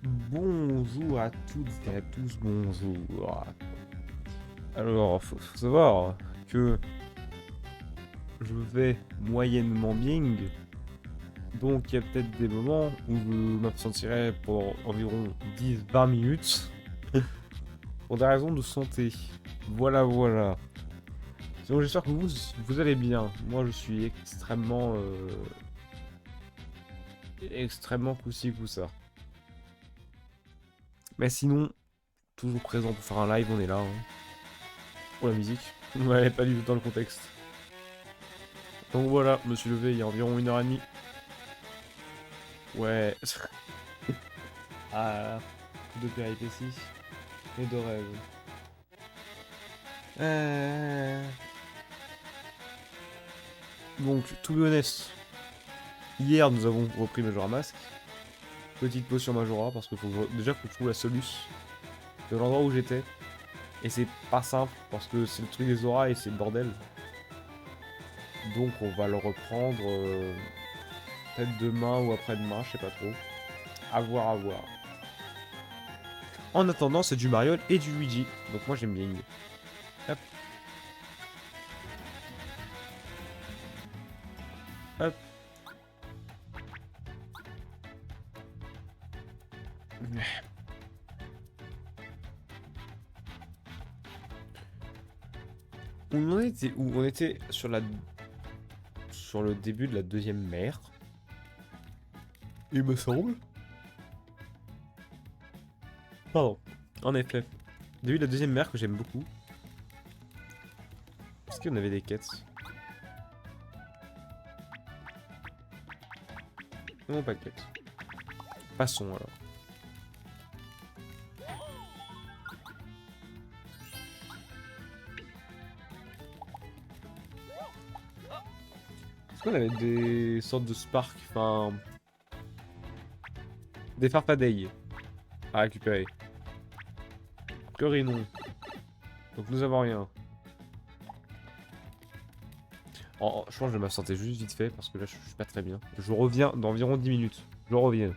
Bonjour à toutes et à tous, bonjour. Alors, faut savoir que je vais moyennement bien, donc il y a peut-être des moments où je m'absentirai pour environ 10-20 minutes pour des raisons de santé. Voilà, voilà. Sinon, j'espère que vous allez bien. Moi, je suis extrêmement coussi coussa. Mais sinon, toujours présent pour faire un live, on est là. Hein. Pour la musique. Ouais, pas du tout dans le contexte. Donc voilà, je me suis levé il y a environ 1h30. Ouais. Ah, de péripéties et de rêves. Donc, to be honest, hier nous avons repris Majora Mask. Petite pause sur Majora parce qu'il déjà faut que je trouve la soluce de l'endroit où j'étais. Et c'est pas simple parce que c'est le truc des auras et c'est le bordel. Donc on va le reprendre peut-être demain ou après-demain, je sais pas trop. À voir, à voir. En attendant, c'est du Mario et du Luigi. Donc moi j'aime bien. Hop, hop. On en était où? On était sur le début de la deuxième mer. Il me semble. Pardon. En effet. Début de la deuxième mer que j'aime beaucoup. Est-ce qu'on avait des quêtes? Non, pas de quêtes. Passons alors. Est-ce qu'on avait des sortes de spark, enfin... Des farfadets à récupérer? Que non. Donc nous avons rien. Je pense que je vais m'absenter juste vite fait parce que là je suis pas très bien. Je reviens dans environ 10 minutes. Je reviens.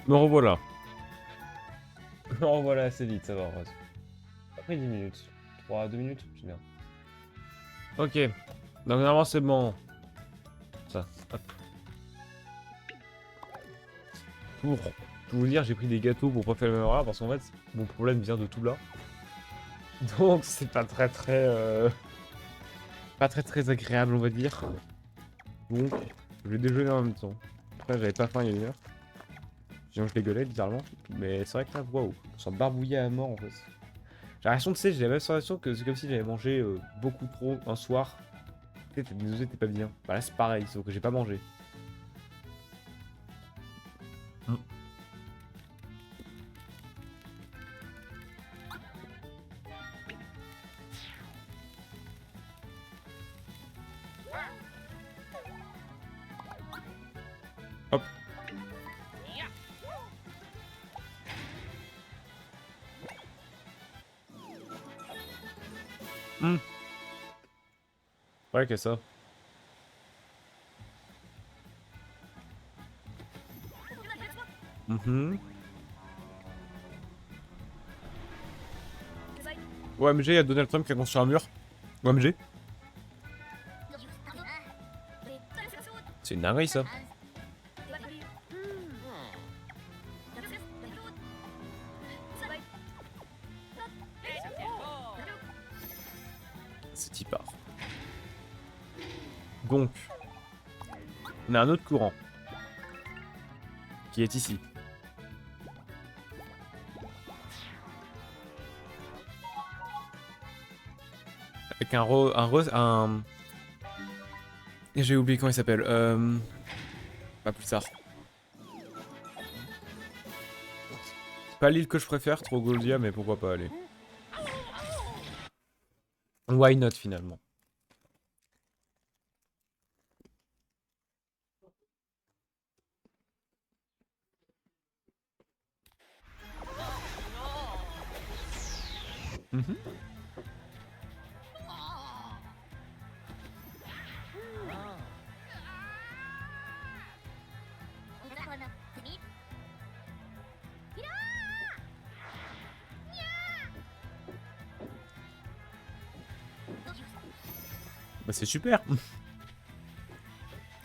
Me revoilà. Me revoilà assez vite, ça va. Après 10 minutes. 3 2 minutes, c'est bien. Ok. Donc normalement c'est bon. Ça. Hop. Pour tout vous dire, j'ai pris des gâteaux pour pas faire le même erreur parce qu'en fait, mon problème vient de tout là. Donc c'est pas très agréable on va dire. Donc je vais déjeuner en même temps. Après j'avais pas faim il y a une heure. Sinon je dégueulais littéralement. Mais c'est vrai que là, waouh, ça barbouillait à mort en fait. J'ai l'impression, tu sais, j'ai la même sensation que c'est comme si j'avais mangé beaucoup trop un soir. Tu sais, t'es désolé, t'es pas bien. Bah là c'est pareil, sauf que j'ai pas mangé. Mm. Hop. Hmm. Ouais, que ça. Mhm. OMG, il y a Donald Trump qui a construit un mur. OMG. C'est une dinguerie ça. C'est typard. Donc, on a un autre courant. Qui est ici. Avec un... J'ai oublié comment il s'appelle. Pas plus tard. C'est pas l'île que je préfère, trop Goldia, mais pourquoi pas aller. Why not finalement. Mhm. Bah c'est super.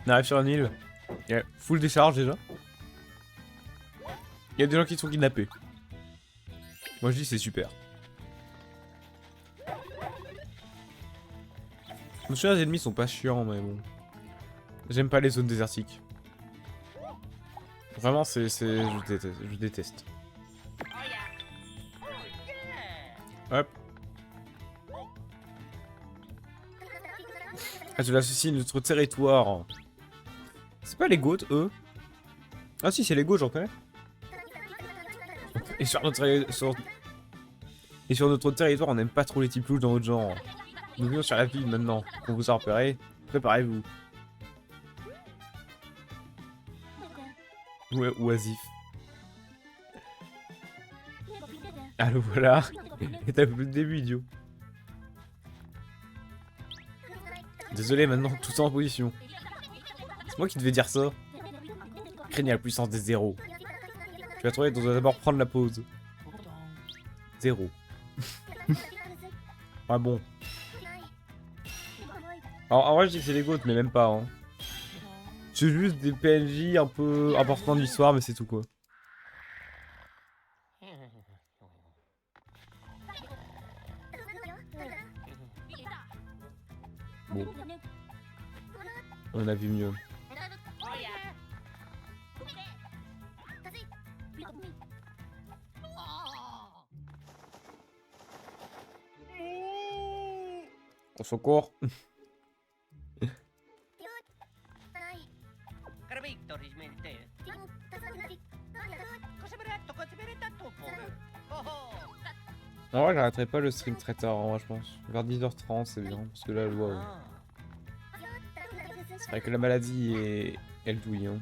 On arrive sur une île. Il y a full décharge déjà. Il y a des gens qui sont kidnappés. Moi je dis c'est super. Je me souviens, les ennemis sont pas chiants, mais bon. J'aime pas les zones désertiques. Vraiment, je déteste. Hop. Ah, tu l'associes à notre territoire. C'est pas les Goths, eux? Ah si, c'est les Goths, j'en connais. Et sur notre territoire, on n'aime pas trop les types louches dans notre genre. Nous venons sur la ville maintenant. On vous a repéré. Préparez-vous. Ouais, oisif. Ah, le voilà. Et t'as plus de début, idiot. Désolé, maintenant, tout est en position. C'est moi qui devais dire ça. Craignez la puissance des zéros. Tu vas trouver, on doit d'abord prendre la pause. Zéro. Ah bon. Alors, en vrai, je dis que c'est les Goths, mais même pas, hein. C'est juste des PNJ un peu importants de l'histoire, mais c'est tout, quoi. Bon. On a vu mieux. Au secours. En vrai, j'arrêterai pas le stream très tard, en vrai, je pense. Vers 10h30, c'est bien, parce que là, waouh. C'est vrai que la maladie est... elle douille, hein.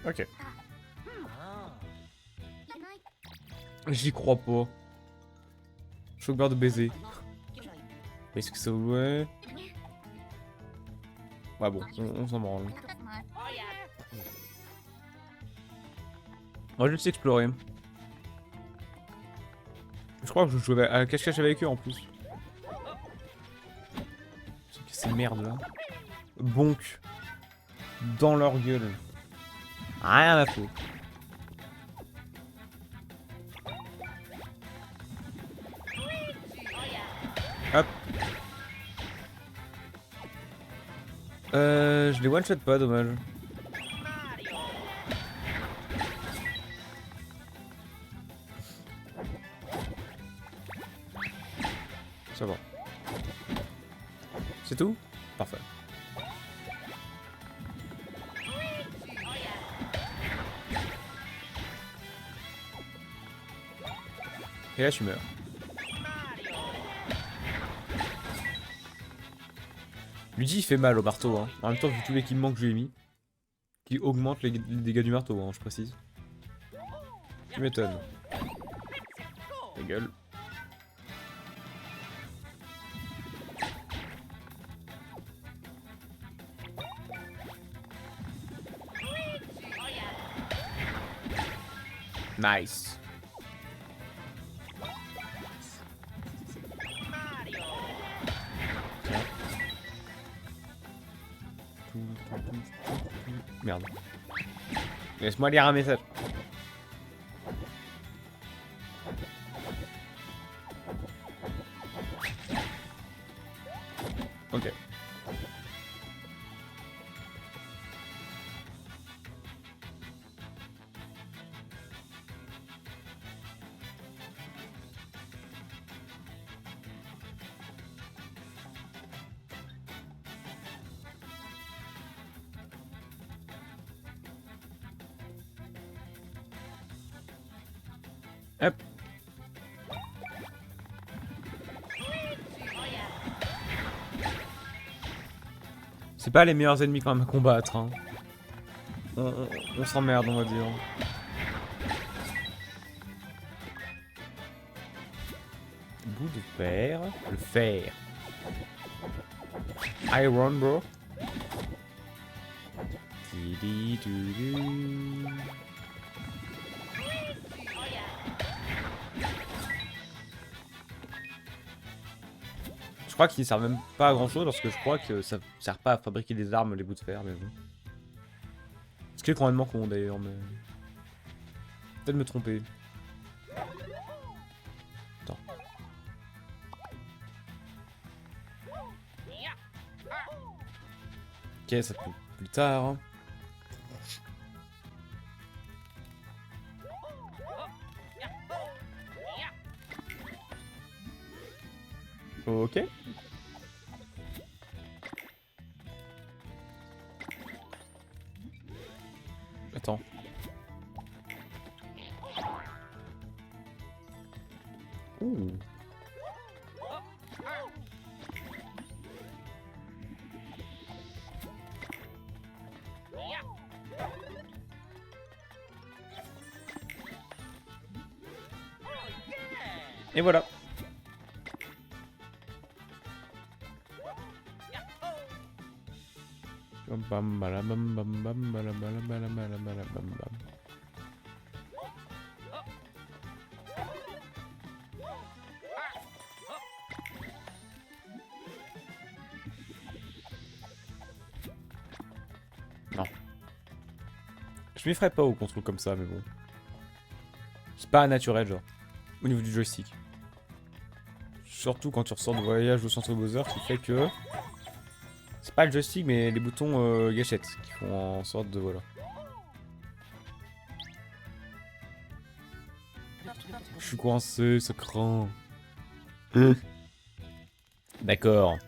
Ok. J'y crois pas. Choc-barre de baiser. Est-ce que ça ouais? Ouais bon, on s'en branle. Moi je sais explorer. Je crois que je jouais à cache-cache avec eux en plus. Ces merdes là. Bonk. Dans leur gueule. Rien à foutre. Hop. Je les one-shot pas, dommage. Ça va. C'est tout? Parfait. Et là, tu meurs. Luigi, il fait mal au marteau. Hein. En même temps, vu tout l'équipement que je lui ai mis, qui augmente les dégâts du marteau, hein, je précise. Tu m'étonnes. Ta gueule. Nice. Merde. Laisse-moi lire un message. Ok. Hop. C'est pas les meilleurs ennemis quand même à combattre. Hein. On s'emmerde, on va dire. Bout de fer. Le fer. Iron, bro. Je crois qu'ils servent même pas à grand chose parce que je crois que ça sert pas à fabriquer des armes, les bouts de fer, mais bon. Ce qui est complètement con d'ailleurs, mais. Peut-être me tromper. Attends. Ok, ça peut plus tard. Hein. Ok. Attends. Ouh. Et voilà. Non. Je m'y ferais pas au contrôle comme ça, mais bon. C'est pas naturel, genre. Au niveau du joystick. Surtout quand tu ressors de voyage au centre Bowser, qui fait que... C'est pas le joystick, mais les boutons gâchettes qui font en sorte de... Voilà. Je suis coincé, ce cran. D'accord.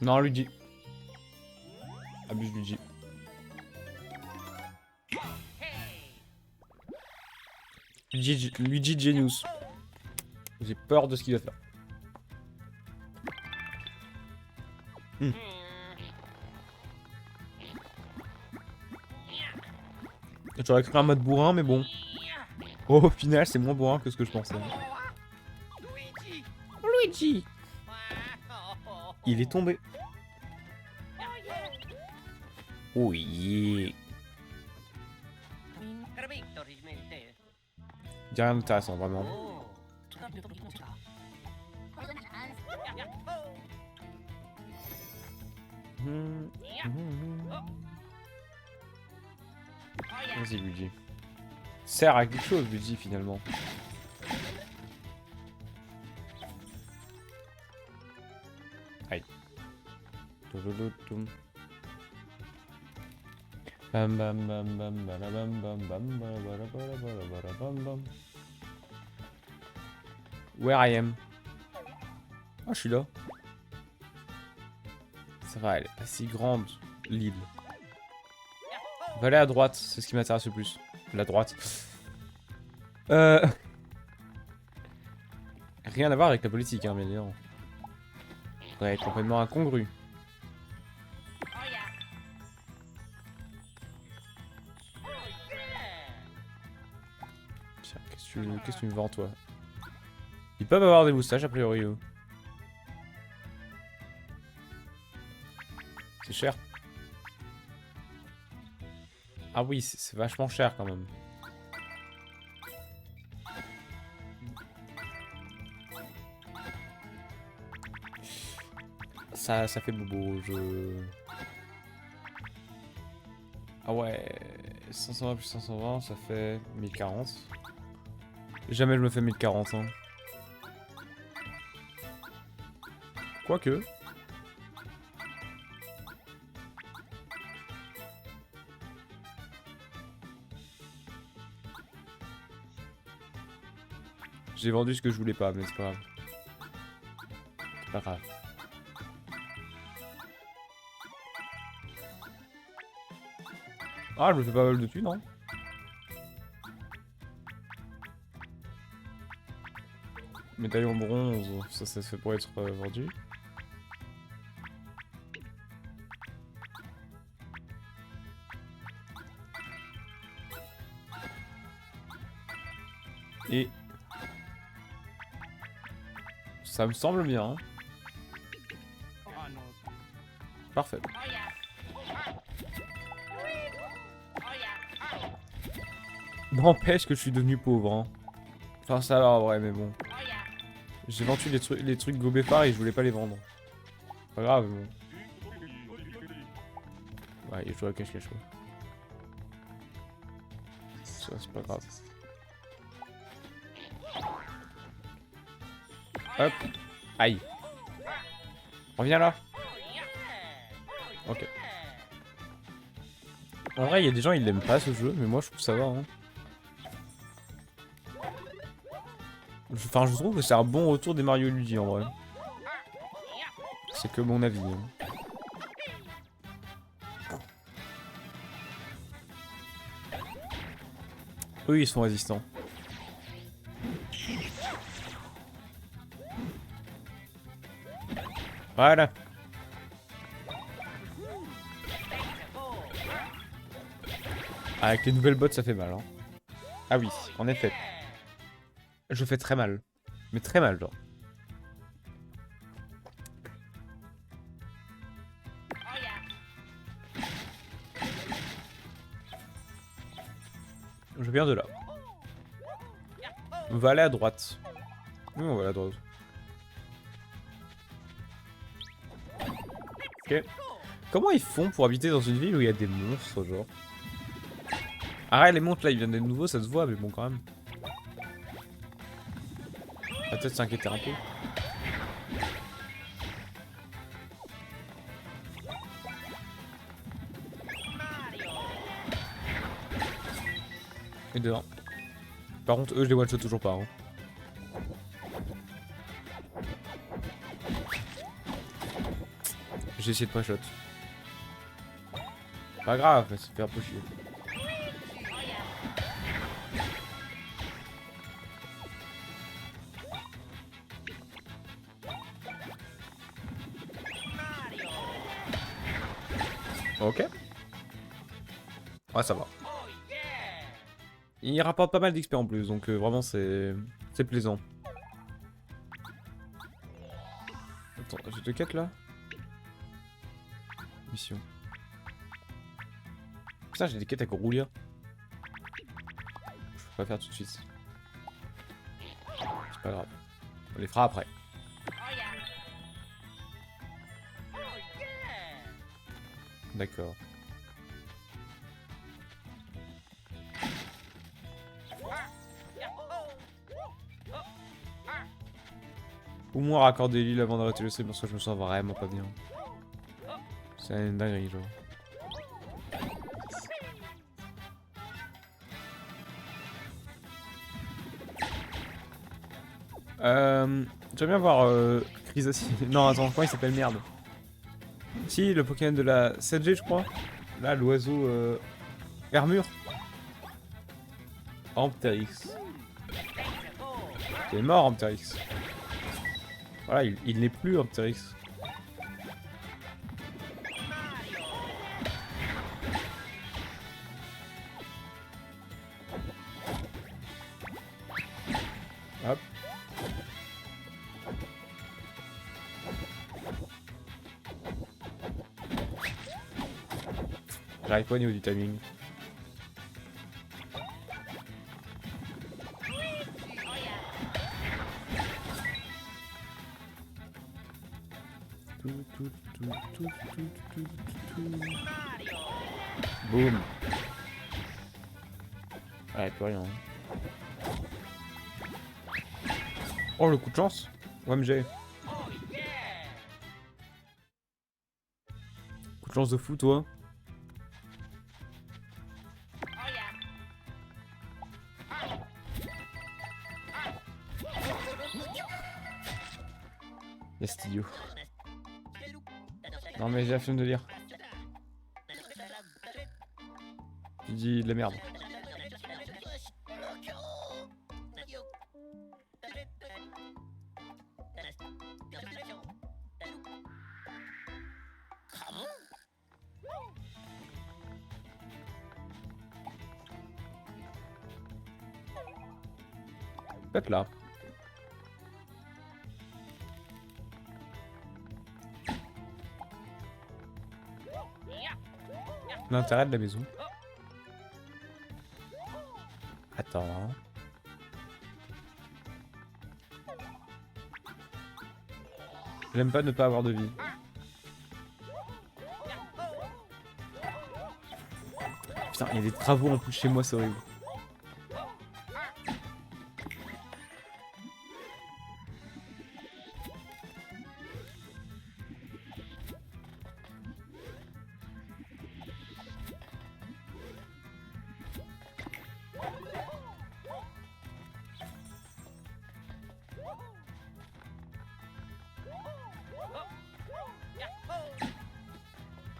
Non, Luigi. Abuse Luigi. Luigi Genius. J'ai peur de ce qu'il va faire. J'aurais cru un mode bourrin, mais bon. Oh, au final, c'est moins bourrin que ce que je pensais. Luigi! Il est tombé. Oh yeah. Il y a rien d'intéressant, vraiment. Vas-y, Luigi. Sert à quelque chose, Luigi, finalement. Aïe. Bam bam bam bam bam bam bam bam bam. Where I am. Ah, je suis là. Ça va, elle est pas si grande, l'île. On va aller à droite, c'est ce qui m'intéresse le plus. La droite. Rien à voir avec la politique, hein, bien évidemment. Ouais, complètement incongru. Tiens, qu'est-ce que tu me vends, toi? Ils peuvent avoir des moustaches, a priori, eux. C'est cher. Ah oui, c'est vachement cher, quand même. Ça fait bobo, Ah ouais, 520 plus 520, ça fait 1040. Jamais je me fais 1040, hein. Quoique. J'ai vendu ce que je voulais pas, mais c'est pas grave. C'est pas grave. Ah, je me fais pas mal de thunes, non? Médaillon bronze, ça se fait pour être vendu. Et... ça me semble bien. Hein. Parfait. N'empêche que je suis devenu pauvre. Hein. Enfin, ça va en vrai, mais bon. J'ai vendu les trucs gobéfards et je voulais pas les vendre. Pas grave, mais bon. Ouais, il joue à cache-cache. Ça, c'est pas grave. Hop. Aïe. Reviens là. Ok. En vrai, il y a des gens, ils l'aiment pas ce jeu, mais moi je trouve ça va. Hein. Enfin, je trouve que c'est un bon retour des Mario et Luigi en vrai. C'est que mon avis. Hein. Eux, ils sont résistants. Voilà. Avec les nouvelles bottes, ça fait mal. Hein. Ah oui, en effet. Je fais très mal. Mais très mal, genre. Je viens de là. On va aller à droite. Oui, on va aller à droite. Ok. Comment ils font pour habiter dans une ville où il y a des monstres, genre? Arrête, les monstres là, ils viennent de nouveau, ça se voit, mais bon, quand même. On va peut-être s'inquiéter un peu. Et dehors. Par contre, eux, je les one-shot toujours pas. Hein. J'ai essayé de pas shot. Pas grave, mais ça fait un peu chier. Ok. Ouais, ça va. Il rapporte pas mal d'XP en plus, donc vraiment c'est plaisant. Attends, j'ai deux quêtes là? mission. Putain, j'ai des quêtes avec Roulia. Je peux pas faire tout de suite. C'est pas grave. On les fera après. D'accord. Au moins raccorder l'île avant d'arrêter le stream parce que je me sens vraiment pas bien. C'est une dinguerie genre. J'aime bien voir Chrysassi. Non attends, comment il s'appelle, merde. Si, le Pokémon de la 7G je crois. Là l'oiseau Armure. Amptérix. Il est mort Amptérix. Voilà, il n'est plus Amptérix. Hop. J'arrive pas au niveau du timing. Boum. Ouais, plus rien. Oh, le coup de chance. OMG. Coup de chance de fou, toi. Castillo. Non mais j'ai la flemme de lire. Tu dis de la merde. Peut-être là. L'intérêt de la maison. Attends. J'aime pas ne pas avoir de vie. Putain, il y a des travaux en plus chez moi, c'est horrible.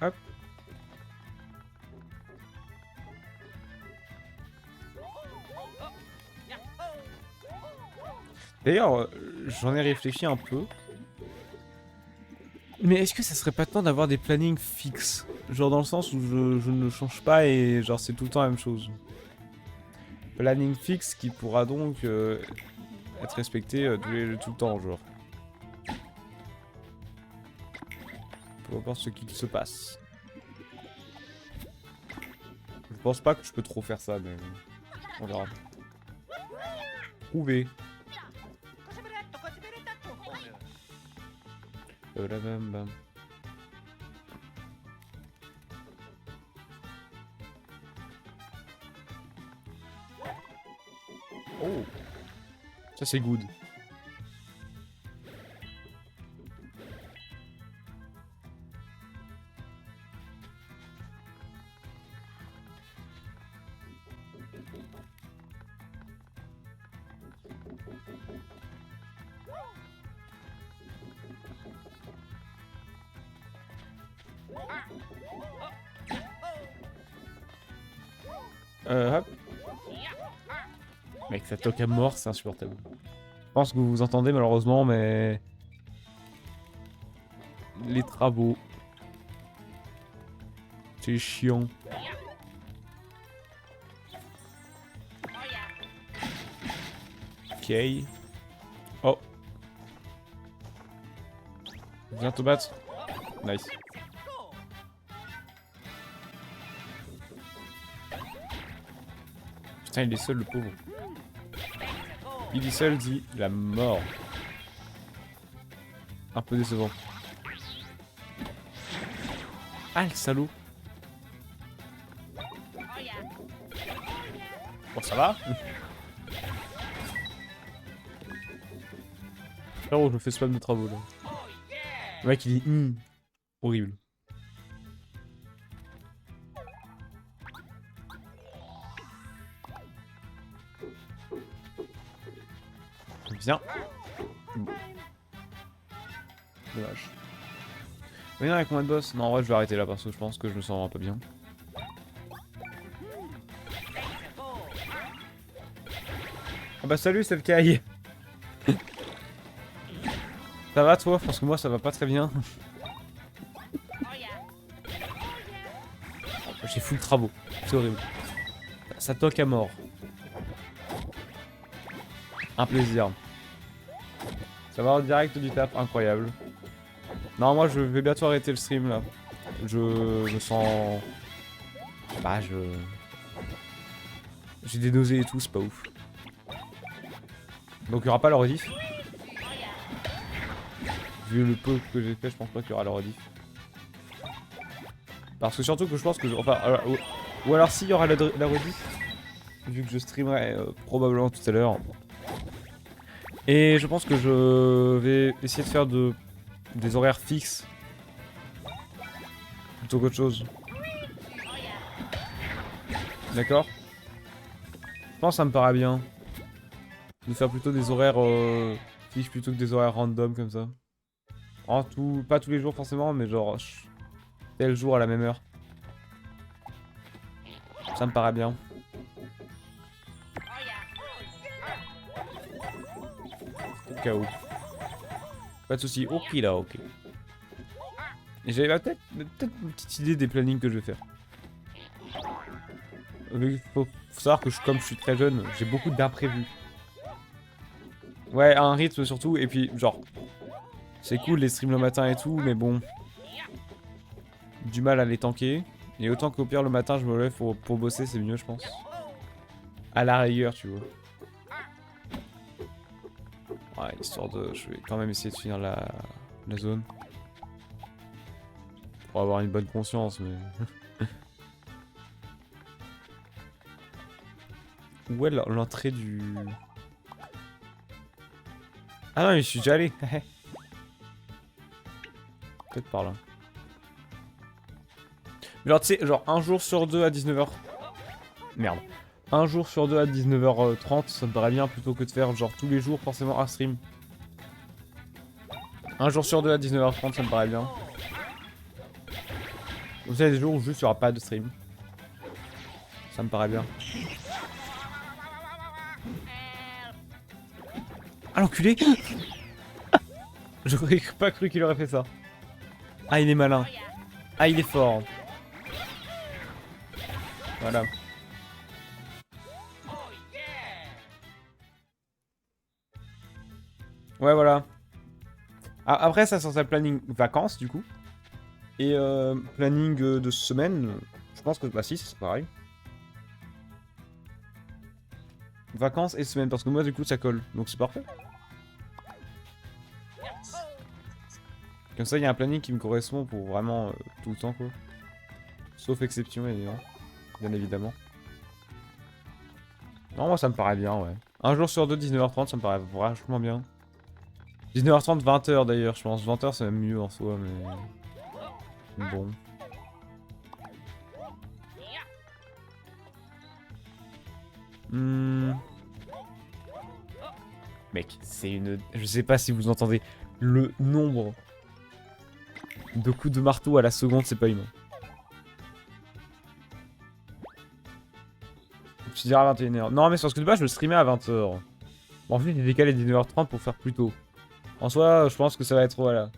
Hop. D'ailleurs, j'en ai réfléchi un peu. Mais est-ce que ça serait pas temps d'avoir des plannings fixes? Genre dans le sens où je ne change pas et genre c'est tout le temps la même chose. Planning fixe qui pourra donc être respecté tout le temps, genre. Peu importe ce qu'il se passe. Je pense pas que je peux trop faire ça, mais on verra. Prouver. Bam. Oh, ça c'est good. Hop. Mec, ça toque à mort, c'est insupportable. Je pense que vous vous entendez malheureusement, mais... Les travaux. C'est chiant. Ok. Oh. Viens te battre. Nice. Putain, il est seul, le pauvre. Il est seul, dit la mort. Un peu décevant. Ah, le salaud. Bon, ça va. Frérot, je me fais spam de travaux, là. Le mec, il dit horrible. Viens. Bon. Dommage. Mais non, avec moins de boss. Non, en vrai, je vais arrêter là parce que je pense que je me sens un peu bien. Ah bah salut, c'est le Kai. Ça va toi? Parce que moi ça va pas très bien. J'ai full travaux. C'est horrible. Ça toque à mort. Un plaisir. Ça va en direct du taf, incroyable. Non, moi je vais bientôt arrêter le stream là. Je me sens... Bah j'ai des nausées et tout, c'est pas ouf. Donc il y aura pas la rediff. Vu le peu que j'ai fait, je pense pas qu'il y aura la rediff. Parce que surtout que je pense que... Enfin, ou alors s'il y aura la rediff, vu que je streamerai probablement tout à l'heure. Et je pense que je vais essayer de faire des horaires fixes. Plutôt qu'autre chose. D'accord? Je pense que ça me paraît bien. De faire plutôt des horaires fixes plutôt que des horaires random comme ça. En tout, pas tous les jours forcément, mais genre tel jour à la même heure. Ça me paraît bien. Au cas où. Pas de soucis. Ok là, ok. Et j'avais peut-être une petite idée des plannings que je vais faire. Il faut savoir que comme je suis très jeune, j'ai beaucoup d'imprévus. Ouais, à un rythme surtout, et puis genre... C'est cool les streams le matin et tout, mais bon... Du mal à les tanker. Et autant qu'au pire le matin je me lève pour bosser, c'est mieux je pense. À la rigueur, tu vois. Ouais, histoire de... Je vais quand même essayer de finir la zone. Pour avoir une bonne conscience, mais... Où est l'entrée du... Ah non, mais je suis déjà allé. Peut-être par là. Mais genre, tu sais, genre un jour sur deux à 19h... Merde. Un jour sur deux à 19h30, ça me paraît bien plutôt que de faire genre tous les jours forcément un stream. Un jour sur deux à 19h30, ça me paraît bien. Vous savez, des jours où juste il n'y aura pas de stream. Ça me paraît bien. Ah l'enculé. J'aurais pas cru qu'il aurait fait ça. Ah il est malin. Ah il est fort. Voilà. Ouais voilà. Ah, après ça sort sa planning vacances du coup. Et planning de semaine. Je pense que bah si c'est pareil. Vacances et semaine parce que moi du coup ça colle. Donc c'est parfait. Comme ça, il y a un planning qui me correspond pour vraiment tout le temps, quoi. Sauf exception, bien évidemment. Non, moi, ça me paraît bien, ouais. Un jour sur deux, 19h30, ça me paraît vachement bien. 19h30, 20h d'ailleurs, je pense. 20h, c'est même mieux en soi, mais... Bon. Mec, c'est une... Je sais pas si vous entendez le nombre... de coups de marteau à la seconde, c'est pas humain. Je dirais à 21h. Non, mais sur ce que de base, je le streamais à 20h. Bon, en fait, il est décalé 19h30 pour faire plus tôt. En soi, je pense que ça va être, voilà.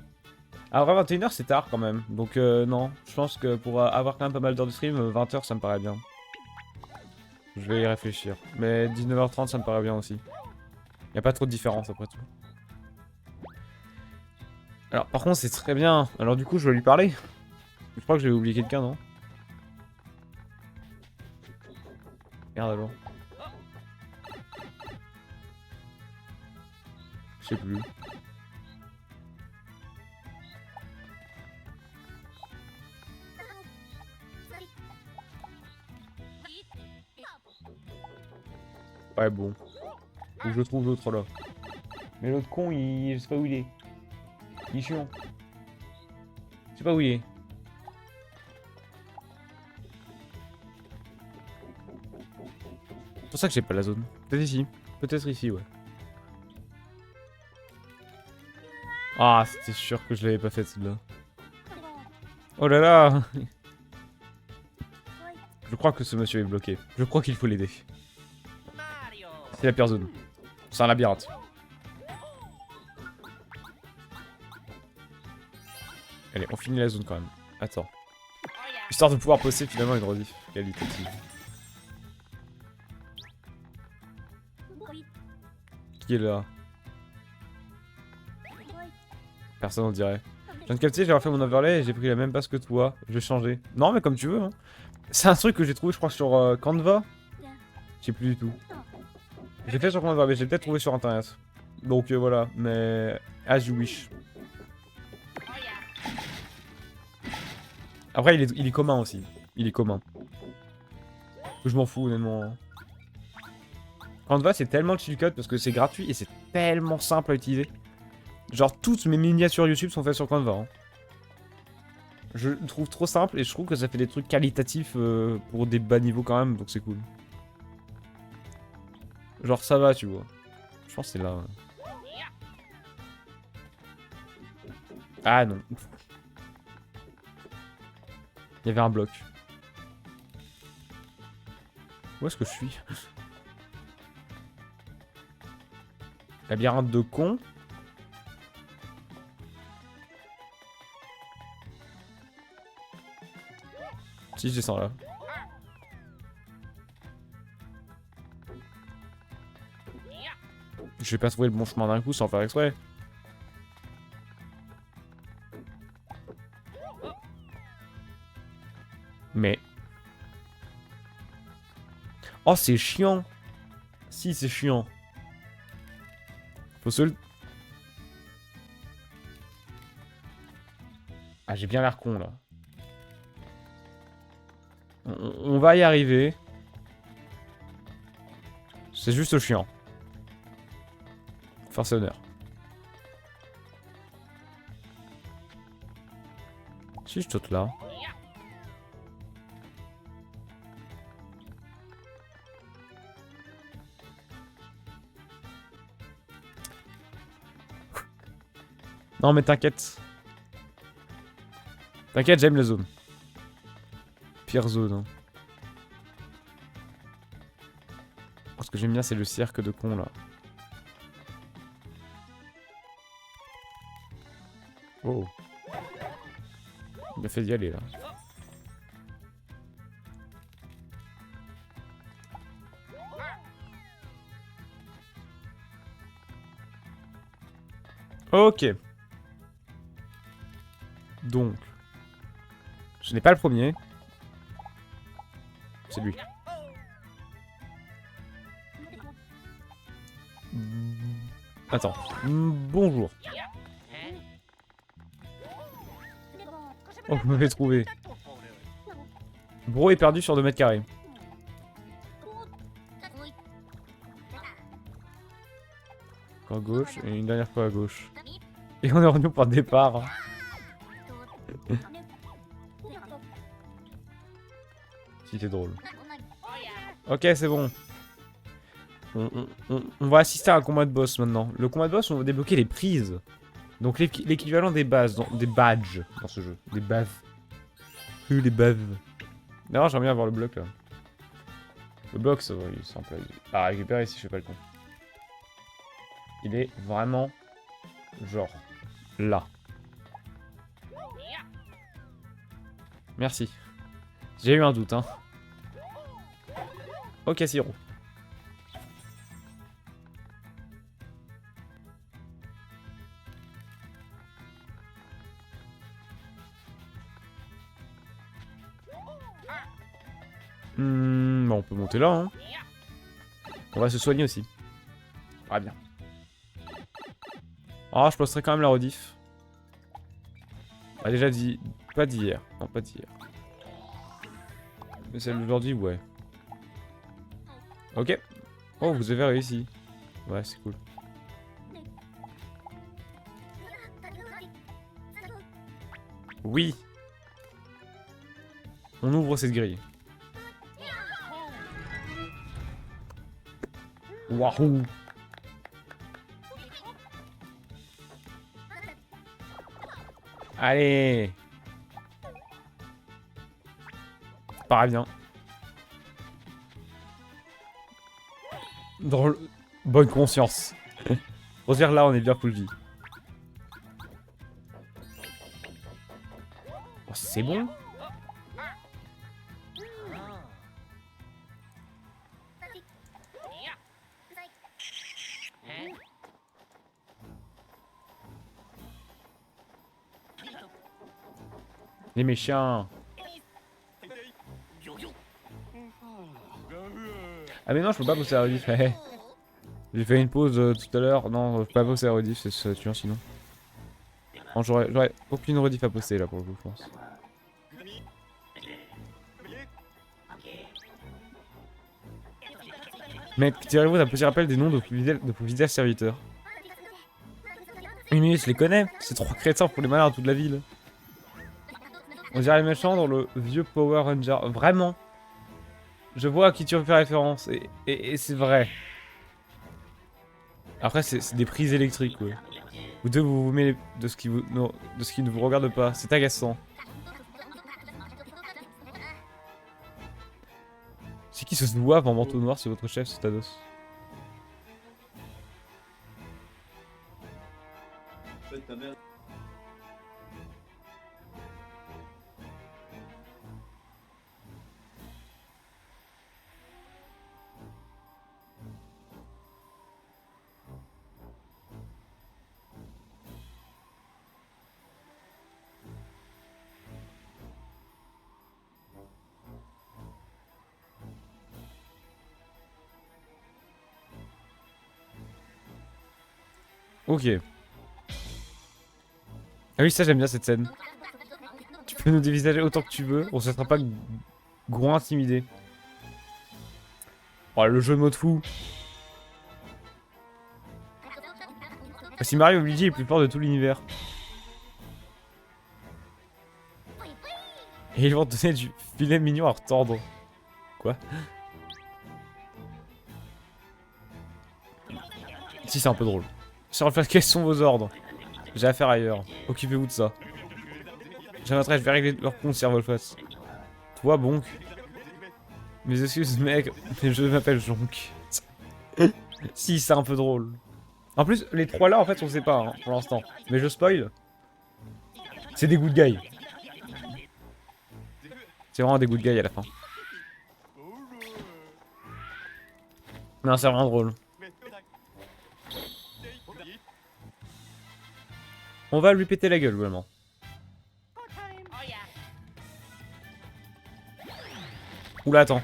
Alors, à 21h, c'est tard quand même. Donc, non. Je pense que pour avoir quand même pas mal d'heures de stream, 20h, ça me paraît bien. Je vais y réfléchir. Mais 19h30, ça me paraît bien aussi. Y a pas trop de différence après tout. Alors, par contre, c'est très bien. Alors, du coup, je vais lui parler. Je crois que j'avais oublié quelqu'un, non? Merde alors. sais plus. Ouais, bon. Faut que je trouve l'autre là. Mais l'autre con, je sais pas où il est. Il est chiant. Je sais pas où il est. C'est pour ça que j'ai pas la zone. Peut-être ici. Peut-être ici, ouais. Ah, c'était sûr que je l'avais pas faite celle-là. Oh là là. Je crois que ce monsieur est bloqué. Je crois qu'il faut l'aider. C'est la pire zone. C'est un labyrinthe. Allez, on finit la zone quand même. Attends. Histoire de pouvoir poster finalement une rediff qualitative. Qui est là? Personne on dirait. Je viens de capter, j'ai refait mon overlay et j'ai pris la même base que toi. Je vais changer. Non mais comme tu veux. Hein. C'est un truc que j'ai trouvé je crois sur Canva. Je sais plus du tout. J'ai fait sur Canva mais j'ai peut-être trouvé sur internet. Donc voilà, mais as you wish. Après il est commun aussi. Il est commun. Je m'en fous honnêtement. Canva c'est tellement chill cut parce que c'est gratuit et c'est tellement simple à utiliser. Genre toutes mes miniatures YouTube sont faites sur Canva. Hein. Je le trouve trop simple et je trouve que ça fait des trucs qualitatifs pour des bas niveaux quand même, donc c'est cool. Genre ça va tu vois. Je pense que c'est là. Ah non. Il y avait un bloc. Où est-ce que je suis? Labyrinthe de con. Si je descends là. Je vais pas trouver le bon chemin d'un coup sans faire exprès. Mais... Oh c'est chiant. Si c'est chiant. Faut se le... Ah j'ai bien l'air con là. On va y arriver. C'est juste chiant. Force et honneur. Si je saute là. Non mais t'inquiète. T'inquiète, j'aime les zones. Pire zone. Hein. Ce que j'aime bien c'est le cirque de con là. Oh. Il a fait d'y aller là. Ok. Donc. Je n'ai pas le premier. C'est lui. Attends. Bonjour. Oh, vous m'avez trouvé. Bro est perdu sur 2 mètres carrés. Encore à gauche et une dernière fois à gauche. Et on est revenu par départ. Si c'est drôle. Ok, c'est bon. On va assister à un combat de boss maintenant. Le combat de boss, on va débloquer les prises. Donc l'équivalent des bases, des badges dans ce jeu. Des baves. Les baves. D'ailleurs, j'aimerais bien avoir le bloc là. Le bloc, ça va, il est simple à récupérer si je fais pas le con. Il est vraiment genre là. Merci. J'ai eu un doute, hein. Ok, Siro. Bon, on peut monter là, hein. On va se soigner aussi. Ah bien. Ah, je posterai quand même la rediff. Ah, déjà dit. Pas d'hier. Non, pas d'hier. Mais celle d'aujourd'hui, ouais. Ok. Oh, vous avez réussi. Ouais, c'est cool. Oui. On ouvre cette grille. Wahoo. Allez. Pas bien. Drôle. Bonne conscience. Pour dire là, on est bien full vie. Oh, c'est bon. Les méchants. Ah mais non, je peux pas poster la rediff. J'ai fait une pause tout à l'heure. Non, je peux pas poster la rediff, c'est tuant sinon. Non, j'aurais aucune rediff à poster là pour le coup, je pense. Mec, tirez-vous d'un petit rappel des noms de vos fidèles serviteurs. Oui mais je les connais, c'est trop crétin pour les malins toute la ville. On dirait les méchants dans le vieux Power Ranger. Vraiment. Je vois à qui tu fais référence et c'est vrai. Après c'est des prises électriques ouais. Vous deux vous mêlez de ce qui vous non, de ce qui ne vous regarde pas, c'est agaçant. C'est qui ce doigt en manteau noir, c'est votre chef, c'est Thanos. Ok. Ah oui, ça j'aime bien cette scène. Tu peux nous dévisager autant que tu veux, on se sera pas gros intimidé. Oh, le jeu de mots de fou. Si Mario Luigi est plus fort de tout l'univers. Et ils vont te donner du filet mignon à retordre. Quoi? Si, c'est un peu drôle. Sur quels sont vos ordres? J'ai affaire ailleurs. Occupez-vous de ça. Je vais régler leur compte, Servolface. Toi, Bonk. Mes excuses, mec, mais je m'appelle Jonk. Si, c'est un peu drôle. En plus, les trois là, en fait, on sait pas, hein, pour l'instant. Mais je spoil. C'est des good guys. C'est vraiment des good guys à la fin. Non, c'est vraiment drôle. On va lui péter la gueule, vraiment. Oula, attends.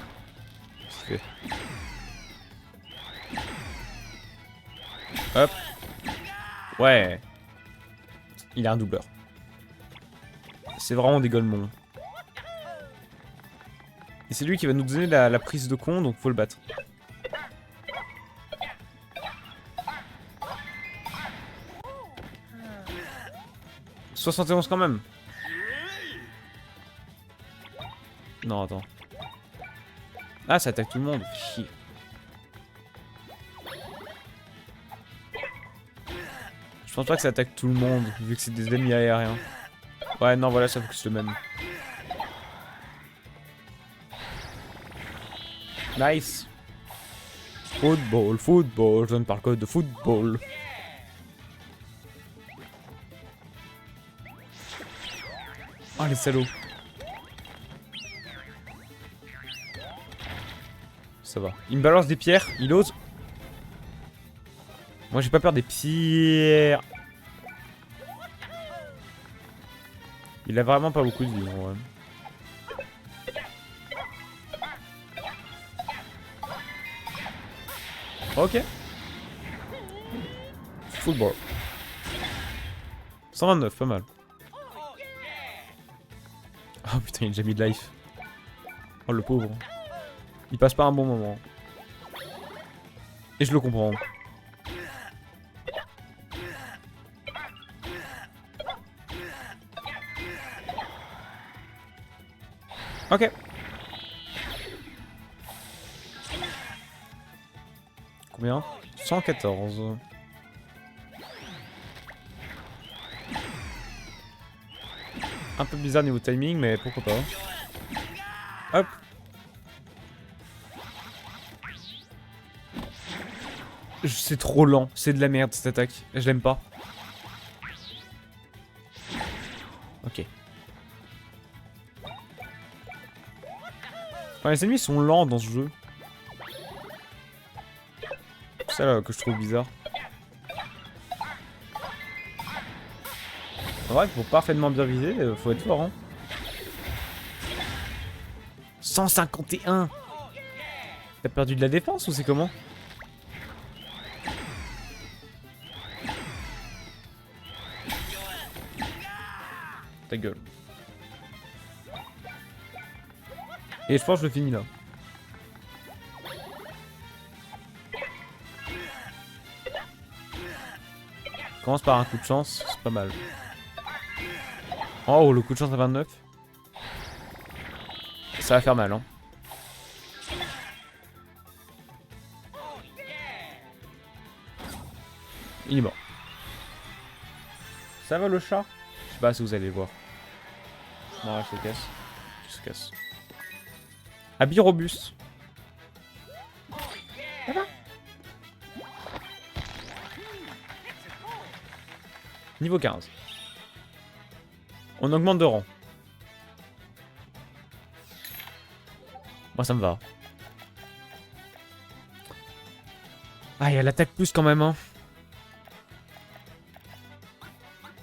Hop. Ouais. Il a un doubleur. C'est vraiment des golemons. Et c'est lui qui va nous donner la prise de con, donc faut le battre. « 71 quand même. Non, attends. Ah, ça attaque tout le monde. Chier. Je pense pas que ça attaque tout le monde, vu que c'est des ennemis aériens. Ouais, non, voilà, ça focus le même. Nice. Football, football, je ne parle que de football. Oh, les salauds. Ça va. Il me balance des pierres, il ose. Moi, j'ai pas peur des pierres. Il a vraiment pas beaucoup de vie, en vrai. Ok. Football. 129, pas mal. Oh putain, il a déjà mis de life. Oh le pauvre. Il passe pas un bon moment. Et je le comprends. Ok. Combien? 114. Un peu bizarre niveau timing, mais pourquoi pas. Hop. C'est trop lent, c'est de la merde cette attaque. Je l'aime pas. Ok. Enfin, les ennemis sont lents dans ce jeu. C'est ça là, que je trouve bizarre. En vrai, pour parfaitement bien viser, faut être fort, hein. 151. T'as perdu de la défense ou c'est comment? Ta gueule. Et je pense que je le finis là. Commence par un coup de chance, c'est pas mal. Oh, le coup de chance à 29. Ça va faire mal, hein. Il est mort. Ça va le chat? Je sais pas si vous allez le voir. Non, je se casse. Je se casse. Habit robuste. Ça va? Niveau 15. On augmente de rang. Moi ça me va. Ah, il y a l'attaque plus quand même, hein.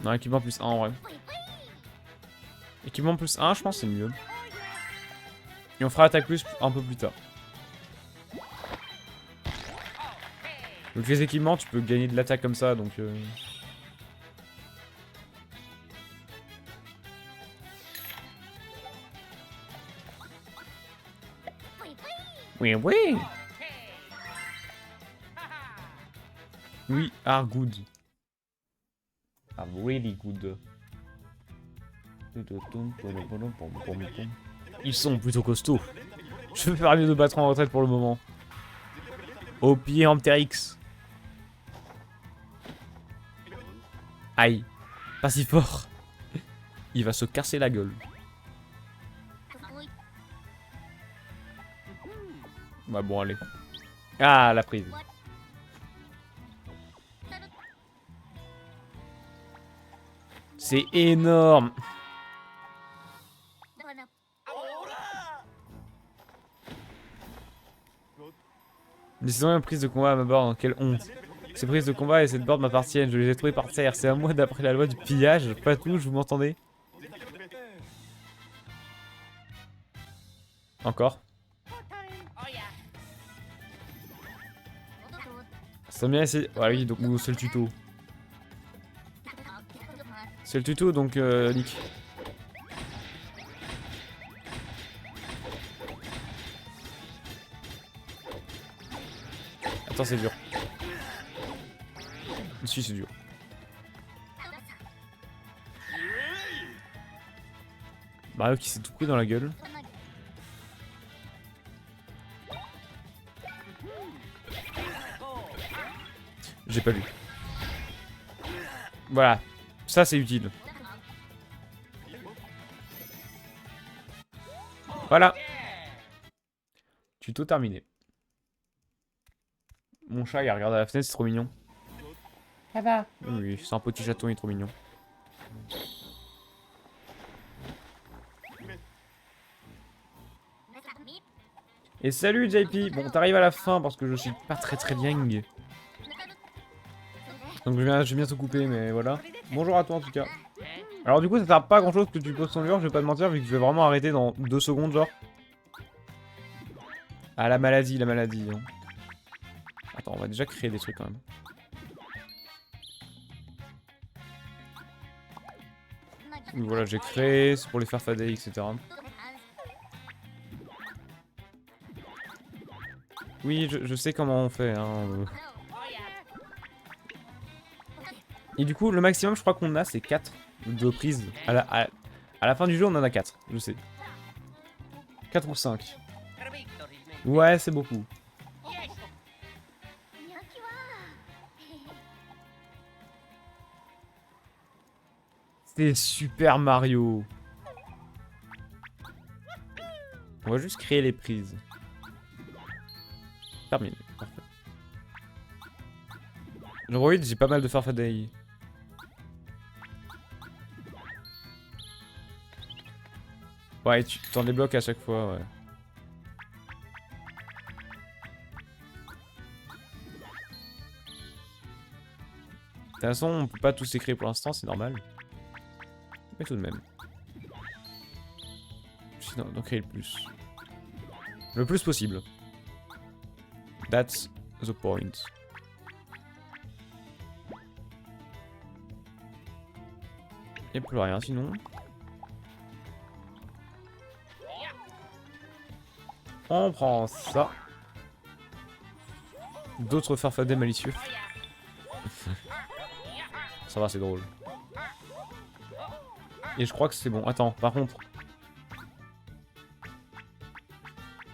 Non, équipement plus 1 en vrai. Équipement plus 1, je pense c'est mieux. Et on fera attaque plus un peu plus tard. Donc les équipements, tu peux gagner de l'attaque comme ça, donc... Oui, oui. Oui, are good. Are really good. Ils sont plutôt costauds. Je vais faire mieux de battre en retraite pour le moment. Au pied en Ptérix. Aïe. Pas si fort. Il va se casser la gueule. Bah bon, allez. Ah, la prise. C'est énorme. Décidément, une prise de combat à ma board, quelle honte. Ces prises de combat et cette board m'appartiennent, je les ai trouvées par terre. C'est à moi d'après la loi du pillage. Pas tout, vous m'entendez? Encore. Ça bien essayer. Ah oui, donc c'est le tuto. C'est le tuto, donc Nick. Attends, c'est dur. Si, c'est dur. Mario qui s'est tout pris dans la gueule. J'ai pas lu. Voilà. Ça, c'est utile. Voilà. Tuto terminé. Mon chat, il regarde à la fenêtre, c'est trop mignon. Ça va? Oui, c'est un petit chaton, il est trop mignon. Et salut JP. Bon, t'arrives à la fin parce que je suis pas très bien. Donc je vais bientôt couper, mais voilà. Bonjour à toi en tout cas. Alors du coup, ça sert pas à grand chose que tu poses ton lure, je vais pas te mentir, vu que je vais vraiment arrêter dans 2 secondes, genre. Ah, la maladie, la maladie. Hein. Attends, on va déjà créer des trucs quand même. Voilà, j'ai créé, c'est pour les faire fader, etc. Oui, je sais comment on fait, hein. Et du coup, le maximum, je crois qu'on a, c'est 4 de prises. À la fin du jeu, on en a 4, je sais. 4 ou 5. Ouais, c'est beaucoup. C'est Super Mario. On va juste créer les prises. Terminé, parfait. Genre oui, j'ai pas mal de Farfadet. Ouais, tu t'en débloques à chaque fois, ouais. De toute façon, on peut pas tous les créer pour l'instant, c'est normal. Mais tout de même. Sinon, d'en créer le plus. Le plus possible. That's the point. Y'a plus rien sinon. On prend ça. D'autres farfadets malicieux. Ça va, c'est drôle. Et je crois que c'est bon. Attends, par contre.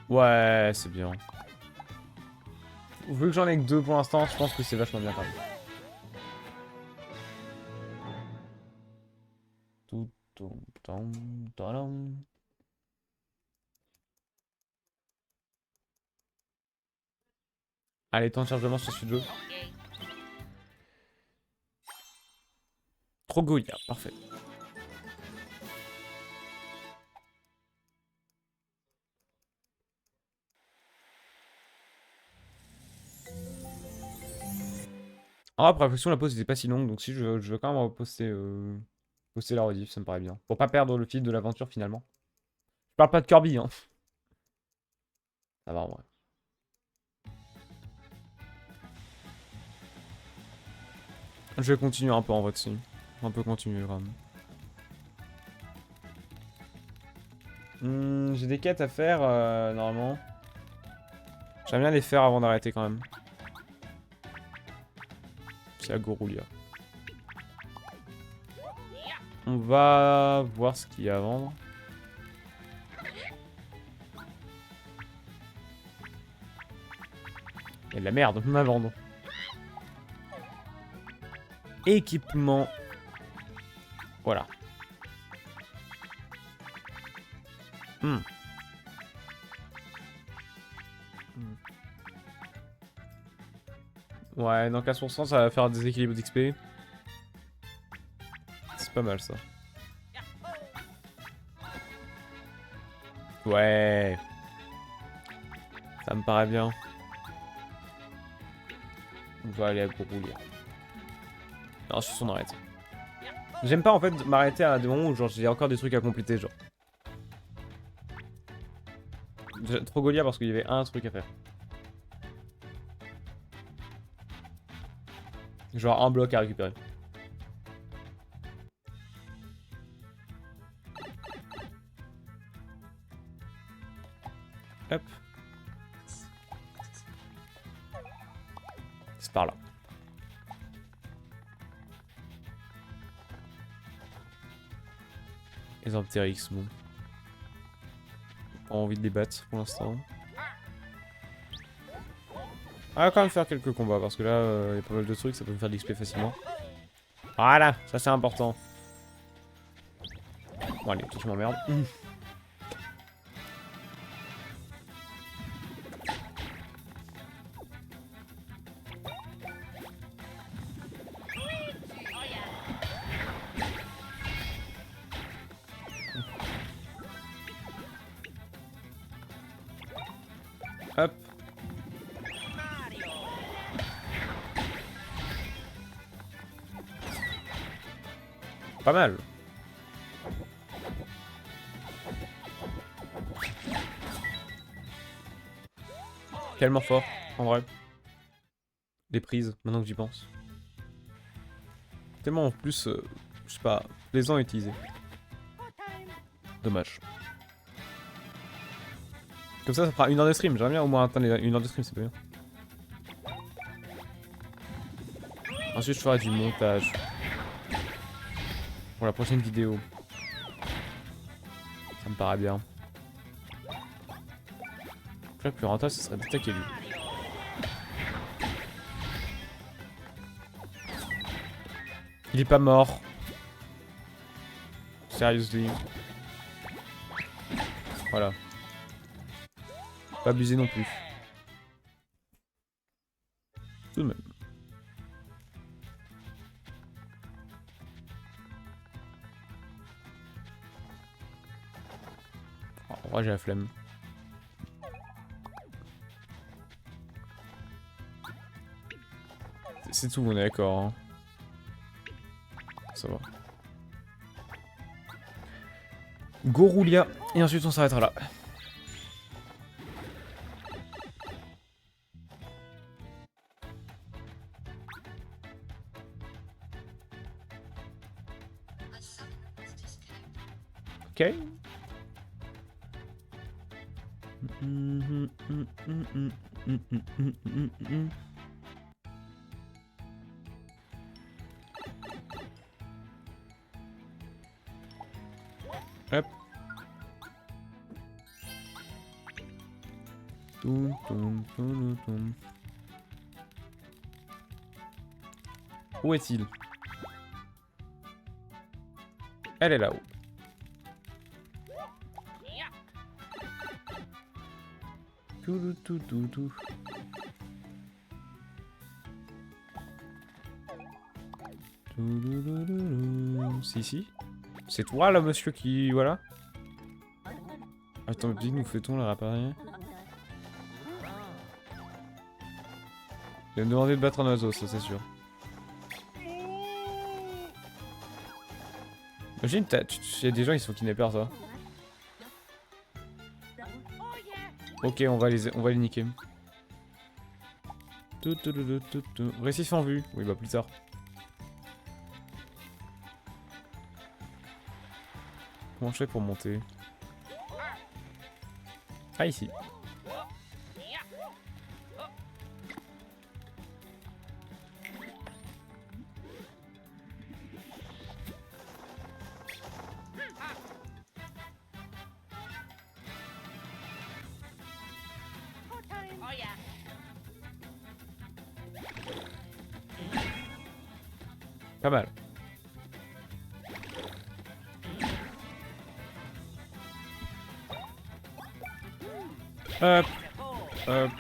Ouais, c'est bien. Vu que j'en ai que 2 pour l'instant, je pense que c'est vachement bien quand même. Allez, temps de chargement sur ce jeu. Trogoya, parfait. Ah, après la question, la pause était pas si longue, donc si je veux quand même poster la rediff, ça me paraît bien. Pour pas perdre le fil de l'aventure finalement. Je parle pas de Kirby, hein. Ça va en vrai. Je vais continuer un peu en vrai dessus. Un peu continuer quand même. J'ai des quêtes à faire normalement. J'aime bien les faire avant d'arrêter quand même. C'est à Goroulia. On va voir ce qu'il y a à vendre. Il y a de la merde à vendre. Équipement. Voilà. Ouais, dans 15%, ça va faire un déséquilibre d'XP. C'est pas mal ça. Ouais. Ça me paraît bien. On va aller à Goroulia. Non, je suis on arrête. J'aime pas en fait m'arrêter à des moments où genre j'ai encore des trucs à compléter genre. Trop Golia parce qu'il y avait un truc à faire. Genre un bloc à récupérer. Hop. C'est par là. Les Amptérix, bon. Pas envie de les battre pour l'instant. On va quand même faire quelques combats parce que là, il y a pas mal de trucs, ça peut me faire de l'XP facilement. Voilà, ça c'est important. Bon allez, toi tu m'emmerdes. Hop. Pas mal. Tellement fort, en vrai. Les prises, maintenant que j'y pense. Tellement en plus, je sais pas, plaisant à utiliser. Dommage. Comme ça fera 1 heure de stream. J'aimerais bien au moins atteindre les 1 heure de stream, c'est pas bien. Ensuite, je ferai du montage. Pour la prochaine vidéo. Ça me paraît bien. Le plus rentable, ce serait d'attaquer lui. Il est pas mort. Seriously. Voilà. Pas abuser non plus. Tout de même. Oh, en vrai, j'ai la flemme. C'est tout, on est d'accord. Hein. Ça va. Goroulia. Et ensuite, on s'arrêtera là. Ok. Hop. Toum, toum, toum, toum. Où est-il? Elle est là-haut. Tout, tout, tout, tout. Si, si. C'est toi là, monsieur, qui. Voilà. Attends, dis, nous fait-on la réparer? Il va me demander de battre un oiseau, ça c'est sûr. Imagine, il y a des gens, ils sont kidnappers, ça. Ok, on va les niquer. Récif en vue. Oui, bah plus tard. Comment je fais pour monter? Ah, ici. Pas mal. Hop. Hop.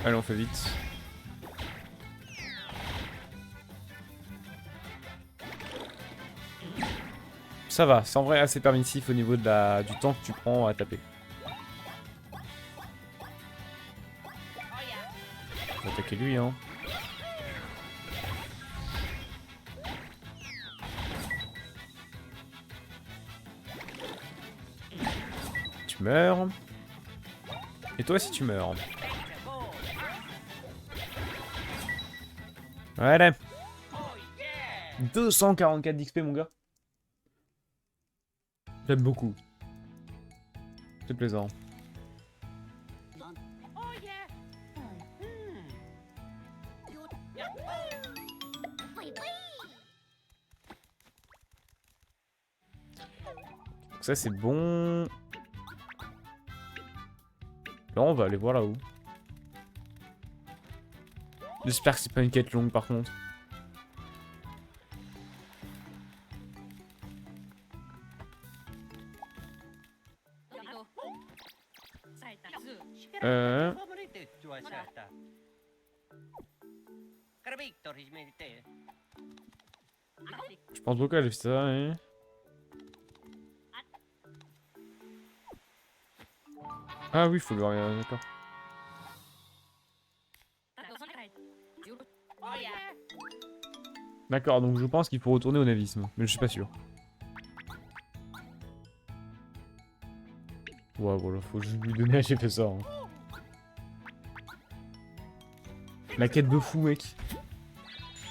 Allez, on fait vite. Ça va, c'est en vrai assez permissif au niveau de du temps que tu prends à taper. On va attaquer lui, hein. Tu meurs. Et toi aussi tu meurs. Voilà. 244 d'XP mon gars. J'aime beaucoup. C'est plaisant. Donc ça c'est bon. Là on va aller voir là-haut. J'espère que c'est pas une quête longue par contre. Je pense beaucoup à j'ai fait ça, hein. Ah oui, faut le voir, d'accord. D'accord, donc je pense qu'il faut retourner au navisme, mais je suis pas sûr. Ouais, voilà, faut juste lui donner à j'ai fait ça. Hein. La quête de fou, mec.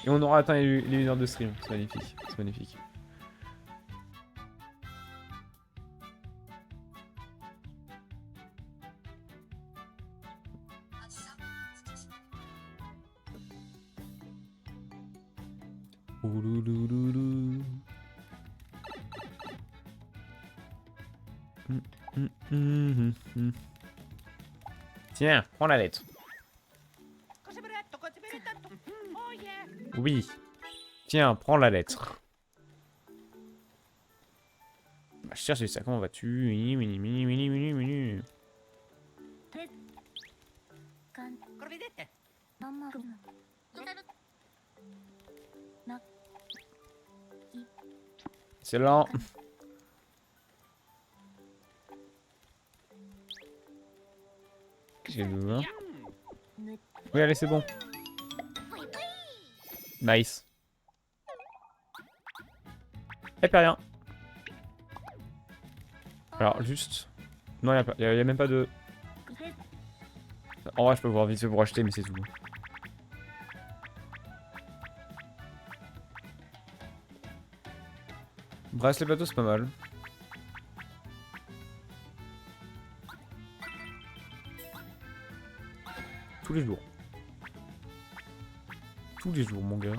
Et on aura atteint les 1 heure de stream, c'est magnifique, c'est magnifique. Ouloulouloulou. Tiens, prends la lettre. Oui. Tiens, prends la lettre. Bah, je cherche ça, comment vas-tu? Mini, mini, mini, mini, mini, mini. C'est lent. Qu'est-ce qu'il y a dedans? Oui, allez, c'est bon. Nice. Y'a plus rien. Alors, juste... Non, y a même pas de... En vrai, je peux voir vite fait pour acheter, mais c'est tout. Bracelet plateau, c'est pas mal. Tous les jours. Tous les jours, mon gars.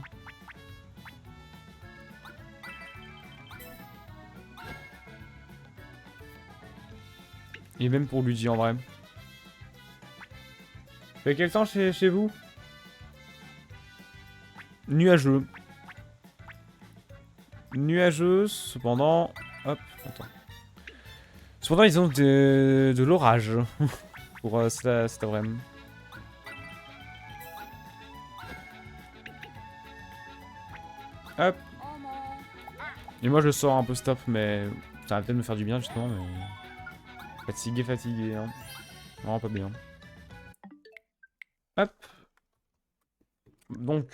Et même pour Luigi, en vrai. Fait quel temps chez vous? Nuageux. Nuageux, cependant... Hop, attends. Cependant, ils ont de l'orage. Pour cet après-midi. Hop. Et moi, je sors un peu stop, mais... Ça va peut-être me faire du bien, justement, mais... Fatigué, hein. Vraiment pas bien. Hop. Donc...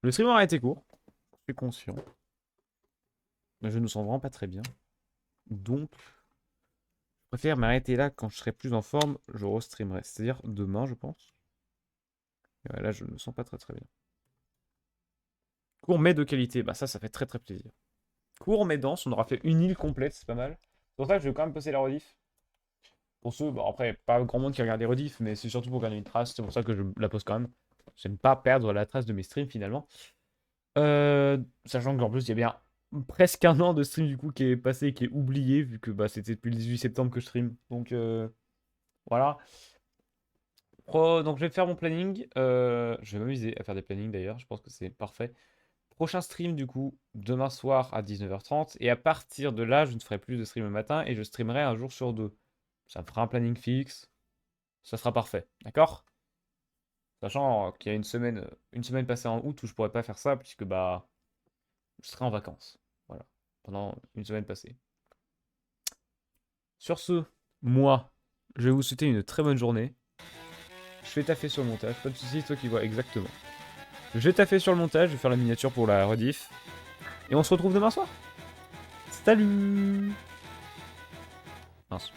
Le streamer a été court. Je suis conscient. Mais je ne me sens vraiment pas très bien. Donc... Je préfère m'arrêter là quand je serai plus en forme. Je restreamerai. C'est-à-dire demain, je pense. Et ouais, là, je ne me sens pas très bien. Court mais de qualité. Bah ça fait très plaisir. Court mais dense. On aura fait une île complète. C'est pas mal. C'est pour ça que je vais quand même poster la rediff. Pour ceux, bon après, pas grand monde qui regarde les rediffs, mais c'est surtout pour garder une trace. C'est pour ça que je la poste quand même. J'aime pas perdre la trace de mes streams finalement. Sachant qu'en plus, il y a bien presque un an de stream du coup qui est passé et qui est oublié, vu que bah, c'était depuis le 18 septembre que je stream. Donc voilà. Donc je vais faire mon planning. Je vais m'amuser à faire des plannings d'ailleurs. Je pense que c'est parfait. Prochain stream du coup, demain soir à 19h30. Et à partir de là, je ne ferai plus de stream le matin et je streamerai un jour sur deux. Ça me fera un planning fixe. Ça sera parfait. D'accord? Sachant qu'il y a une semaine passée en août où je pourrais pas faire ça puisque bah je serai en vacances. Voilà. Pendant une semaine passée. Sur ce, moi, je vais vous souhaiter une très bonne journée. Je vais taffer sur le montage. Pas de soucis, toi qui vois exactement. Je vais taffer sur le montage, je vais faire la miniature pour la rediff. Et on se retrouve demain soir. Salut! Mince.